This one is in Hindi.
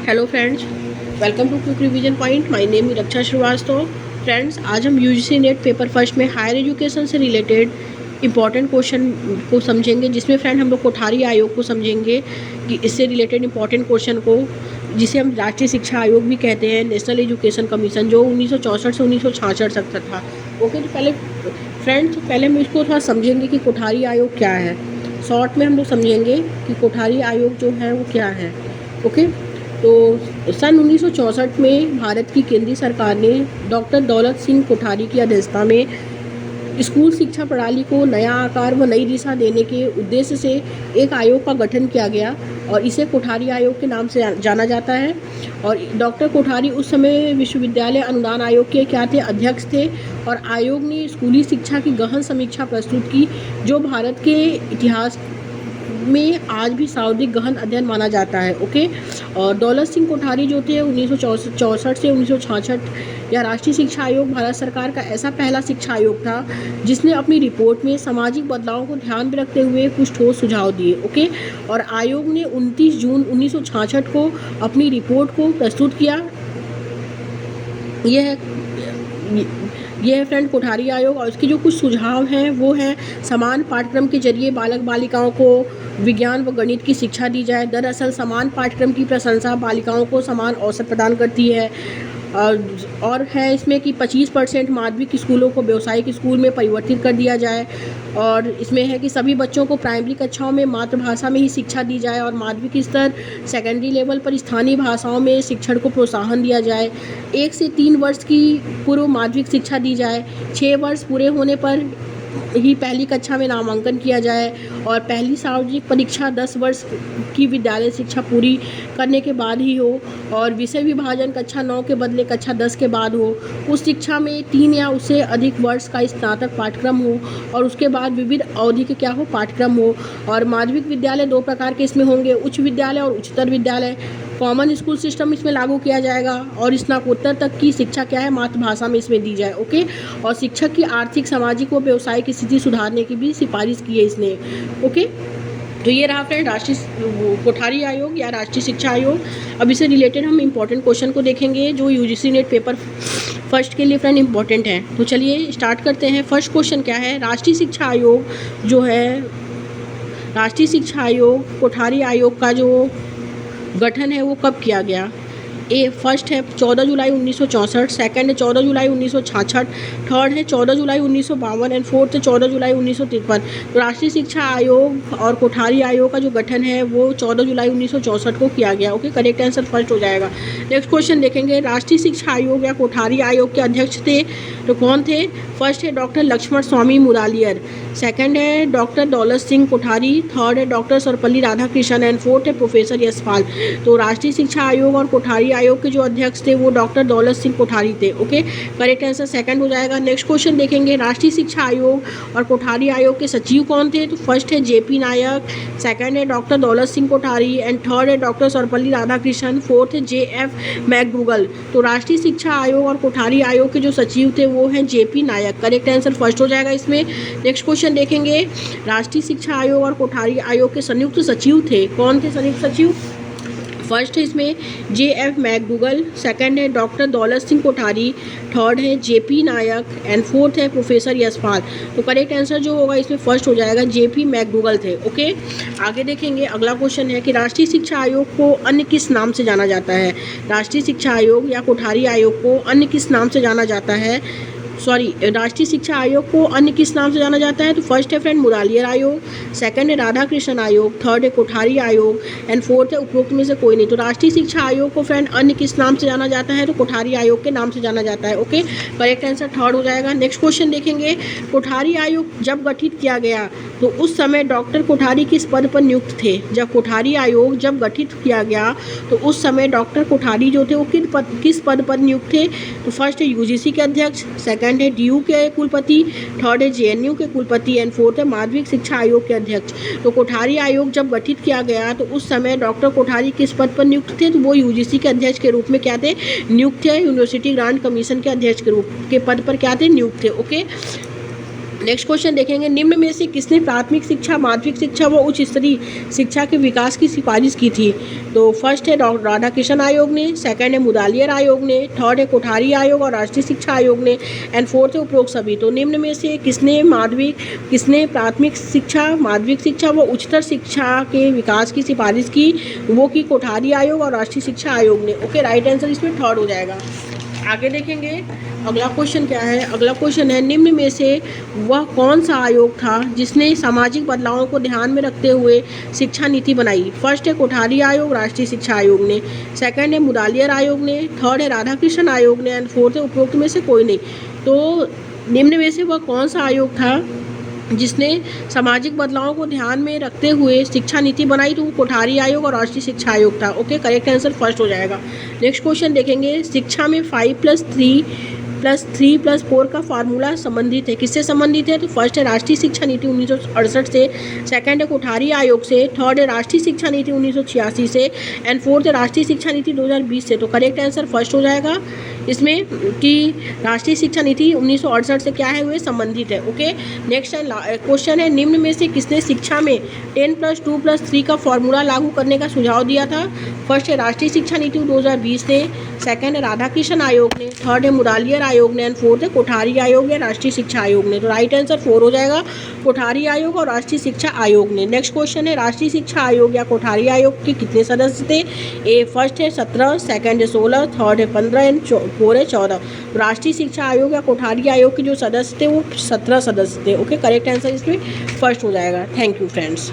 Hello friends, welcome to quick revision point. My name is Raksha Shrivastava. Friends, आज हम यूजीसी नेट पेपर फर्स्ट में हायर एजुकेशन से रिलेटेड इंपॉर्टेंट क्वेश्चन को समझेंगे, जिसमें फ्रेंड हम लोग कोठारी आयोग को समझेंगे कि इससे रिलेटेड इंपॉर्टेंट क्वेश्चन को, जिसे हम राष्ट्रीय शिक्षा आयोग भी कहते हैं, नेशनल एजुकेशन कमीशन, जो 1964 से 1966 तक था। ओके, तो पहले हम इसको थोड़ा समझेंगे कि कोठारी आयोग क्या है। शॉर्ट में हम लोग समझेंगे कि कोठारी आयोग जो है वो क्या है। ओके, तो सन 1964 में भारत की केंद्रीय सरकार ने डॉक्टर दौलत सिंह कोठारी की अध्यक्षता में स्कूल शिक्षा प्रणाली को नया आकार व नई दिशा देने के उद्देश्य से एक आयोग का गठन किया गया और इसे कोठारी आयोग के नाम से जाना जाता है। और डॉक्टर कोठारी उस समय विश्वविद्यालय अनुदान आयोग के क्या थे, अध्यक्ष थे। और आयोग ने स्कूली शिक्षा की गहन समीक्षा प्रस्तुत की, जो भारत के इतिहास में आज भी सर्वाधिक गहन अध्ययन माना जाता है। ओके, और दौलत सिंह कोठारी जो थे 1964 से 1966 या राष्ट्रीय शिक्षा आयोग भारत सरकार का ऐसा पहला शिक्षा आयोग था जिसने अपनी रिपोर्ट में सामाजिक बदलावों को ध्यान में रखते हुए कुछ ठोस सुझाव दिए। ओके, और आयोग ने 29 जून 1966 को अपनी रिपोर्ट को प्रस्तुत किया। यह है फ्रेंड कोठारी आयोग, और इसके जो कुछ सुझाव हैं वो हैं: समान पाठ्यक्रम के जरिए बालक बालिकाओं को विज्ञान व गणित की शिक्षा दी जाए। दरअसल समान पाठ्यक्रम की प्रशंसा बालिकाओं को समान अवसर प्रदान करती है। और है इसमें कि 25% माध्यमिक स्कूलों को व्यावसायिक स्कूल में परिवर्तित कर दिया जाए। और इसमें है कि सभी बच्चों को प्राइमरी कक्षाओं में मातृभाषा में ही शिक्षा दी जाए और माध्यमिक स्तर सेकेंडरी लेवल पर स्थानीय भाषाओं में शिक्षण को प्रोत्साहन दिया जाए। 1 से 3 वर्ष की पूर्व माध्यमिक शिक्षा दी जाए। 6 वर्ष पूरे होने पर ही पहली कक्षा में नामांकन किया जाए और पहली सार्वजनिक परीक्षा 10 वर्ष की विद्यालय शिक्षा पूरी करने के बाद ही हो। और विषय विभाजन कक्षा 9 के बदले कक्षा 10 के बाद हो। उस शिक्षा में 3 या उससे अधिक वर्ष का स्नातक पाठ्यक्रम हो और उसके बाद विविध अवधि के क्या हो, पाठ्यक्रम हो। और माध्यमिक विद्यालय 2 प्रकार के इसमें होंगे: उच्च विद्यालय और उच्चतर विद्यालय। कॉमन स्कूल सिस्टम इसमें लागू किया जाएगा और स्नातकोत्तर तक की शिक्षा क्या है, मातृभाषा में इसमें दी जाए। ओके, और शिक्षक की आर्थिक, सामाजिक व व्यावसायिक स्थिति सुधारने की भी सिफारिश की है इसने। ओके, तो ये रहा फ्रेंड राष्ट्रीय कोठारी आयोग या राष्ट्रीय शिक्षा आयोग। अब इससे रिलेटेड हम इंपॉर्टेंट क्वेश्चन को देखेंगे जो यूजीसी नेट पेपर फर्स्ट के लिए फ्रेंड इंपॉर्टेंट है। तो चलिए स्टार्ट करते हैं। फर्स्ट क्वेश्चन क्या है, राष्ट्रीय शिक्षा आयोग जो है, राष्ट्रीय शिक्षा आयोग कोठारी आयोग का जो गठन है वो कब किया गया। फर्स्ट है 14 जुलाई 1964, सेकंड है 14 जुलाई 1966, थर्ड है 14 जुलाई 1952 एंड फोर्थ है 14 जुलाई 1953। तो राष्ट्रीय शिक्षा आयोग और कोठारी आयोग का जो गठन है वो 14 जुलाई 1964 को किया गया। ओके, करेक्ट आंसर फर्स्ट हो जाएगा। नेक्स्ट क्वेश्चन देखेंगे, राष्ट्रीय शिक्षा आयोग या कोठारी आयोग के अध्यक्ष थे तो कौन थे। फर्स्ट है डॉक्टर लक्ष्मण स्वामी मुरालियर, सेकंड है डॉक्टर दौलत सिंह कोठारी, थर्ड है doctor Sarvepalli Radhakrishnan and fourth है प्रोफेसर यशपाल। तो राष्ट्रीय शिक्षा आयोग और कोठारी आयोग के जो अध्यक्ष थे वो डॉक्टर दौलत सिंह कोठारी थे। ओके, करेक्ट आंसर सेकंड हो जाएगा। नेक्स्ट क्वेश्चन देखेंगे, राष्ट्रीय शिक्षा आयोग और कोठारी आयोग के सचिव कौन थे। तो फर्स्ट है जेपी नायक, सेकंड है doctor Daulat Singh Kothari and third है डॉक्टर सर्वपल्ली राधाकृष्णन, फोर्थ है JF मैकडूगल। तो राष्ट्रीय शिक्षा आयोग और कोठारी आयोग के जो सचिव थे वो हैं जेपी नायक। करेक्ट आंसर फर्स्ट हो जाएगा इसमें। नेक्स्ट क्वेश्चन देखेंगे, राष्ट्रीय शिक्षा आयोग और कोठारी आयोग के संयुक्त सचिव थे, कौन थे संयुक्त सचिव। फर्स्ट है इसमें JF मैकडूगल, सेकंड है डॉक्टर दौलत सिंह कोठारी, थर्ड है JP नायक एंड फोर्थ है प्रोफेसर यशपाल। तो करेक्ट आंसर जो होगा इसमें फर्स्ट हो जाएगा, JP मैकडूगल थे। ओके, आगे देखेंगे। अगला क्वेश्चन है कि राष्ट्रीय शिक्षा आयोग को अन्य किस नाम से जाना जाता है। राष्ट्रीय शिक्षा आयोग या कोठारी आयोग को अन्य किस नाम से जाना जाता है, राष्ट्रीय शिक्षा आयोग को अन्य किस नाम से जाना जाता है। तो फर्स्ट है फ्रेंड मुरालियर आयोग, सेकंड है राधाकृष्णन आयोग, थर्ड है कोठारी आयोग एंड फोर्थ है उपरोक्त में से कोई नहीं। तो राष्ट्रीय शिक्षा आयोग को फ्रेंड अन्य किस नाम से जाना जाता है, तो कोठारी आयोग के नाम से जाना जाता है। ओके, करेक्ट आंसर थर्ड हो जाएगा। नेक्स्ट क्वेश्चन देखेंगे, कोठारी आयोग जब गठित किया गया तो उस समय डॉक्टर कोठारी किस पद पर नियुक्त थे। जब कोठारी आयोग जब गठित किया गया तो उस समय डॉक्टर कोठारी जो थे वो किस पद पर नियुक्त थे। तो फर्स्ट है यूजीसी के अध्यक्ष, सेकंड है DU के कुलपति, थर्ड है JNU के कुलपति एंड फोर्थ है माध्यमिक शिक्षा आयोग के अध्यक्ष। तो कोठारी आयोग जब गठित किया गया तो उस समय डॉक्टर कोठारी किस पद पर नियुक्त थे। तो वो यूजीसी के अध्यक्ष के रूप में क्या थे, नियुक्त थे। यूनिवर्सिटी ग्रांट कमीशन के अध्यक्ष के पद पर क्या थे, नियुक्त थे। ओके, नेक्स्ट क्वेश्चन देखेंगे, निम्न में से किसने प्राथमिक शिक्षा, माध्यमिक शिक्षा व उच्च स्तरीय शिक्षा के विकास की सिफारिश की थी? तो फर्स्ट है राधा कृष्ण आयोग ने, सेकंड है मुदालियर आयोग ने, थर्ड है कोठारी आयोग और राष्ट्रीय शिक्षा आयोग ने, एंड फोर्थ है उपरोक्त सभी। तो निम्न में से किसने प्राथमिक शिक्षा, माध्यमिक शिक्षा व उच्चतर शिक्षा के विकास की सिफारिश की? वो की कोठारी आयोग और राष्ट्रीय शिक्षा आयोग ने। ओके, राइट आंसर इसमें थर्ड हो जाएगा। आगे देखेंगे अगला क्वेश्चन क्या है। अगला क्वेश्चन है, निम्न में से वह कौन सा आयोग था जिसने सामाजिक बदलावों को ध्यान में रखते हुए शिक्षा नीति बनाई? फर्स्ट है कोठारी आयोग, राष्ट्रीय शिक्षा आयोग ने, सेकंड है मुदालियर आयोग ने, थर्ड है राधा कृष्ण आयोग ने, एंड फोर्थ है उपरोक्त में से कोई नहीं। तो निम्न में से वह कौन सा आयोग था जिसने सामाजिक बदलावों को ध्यान में रखते हुए शिक्षा नीति बनाई? तो वो कोठारी आयोग और राष्ट्रीय शिक्षा आयोग था। ओके, करेक्ट आंसर फर्स्ट हो जाएगा। नेक्स्ट क्वेश्चन देखेंगे, शिक्षा में 5+3+4 का फार्मूला संबंधित है, किससे संबंधित है? तो फर्स्ट है राष्ट्रीय शिक्षा नीति 1968 से, सेकंड है कोठारी आयोग से, थर्ड है राष्ट्रीय शिक्षा नीति 1986 से, एंड फोर्थ है राष्ट्रीय शिक्षा नीति 2020 से। तो करेक्ट आंसर फर्स्ट हो जाएगा इसमें कि राष्ट्रीय शिक्षा नीति 1968 से क्या है, वे संबंधित है। ओके, नेक्स्ट क्वेश्चन है, निम्न में से किसने शिक्षा में 10+2+3 का फॉर्मूला लागू करने का सुझाव दिया था? फर्स्ट है राष्ट्रीय शिक्षा नीति 2020 ने, सेकंड है राधा कृष्ण आयोग ने, थर्ड है मुदालियर आयोग ने, एंड फोर्थ है कोठारी आयोग या राष्ट्रीय शिक्षा आयोग ने। तो राइट आंसर 4 हो जाएगा, कोठारी आयोग और राष्ट्रीय शिक्षा आयोग ने। नेक्स्ट क्वेश्चन है, राष्ट्रीय शिक्षा आयोग या कोठारी आयोग के कितने सदस्य थे? ए फर्स्ट है 17, सेकंड है 16, थर्ड है 15 एंड फोर्थ है 14। राष्ट्रीय शिक्षा आयोग या कोठारी आयोग के जो सदस्य थे वो 17 सदस्य थे। ओके, करेक्ट आंसर इसमें फर्स्ट हो जाएगा। Thank you friends.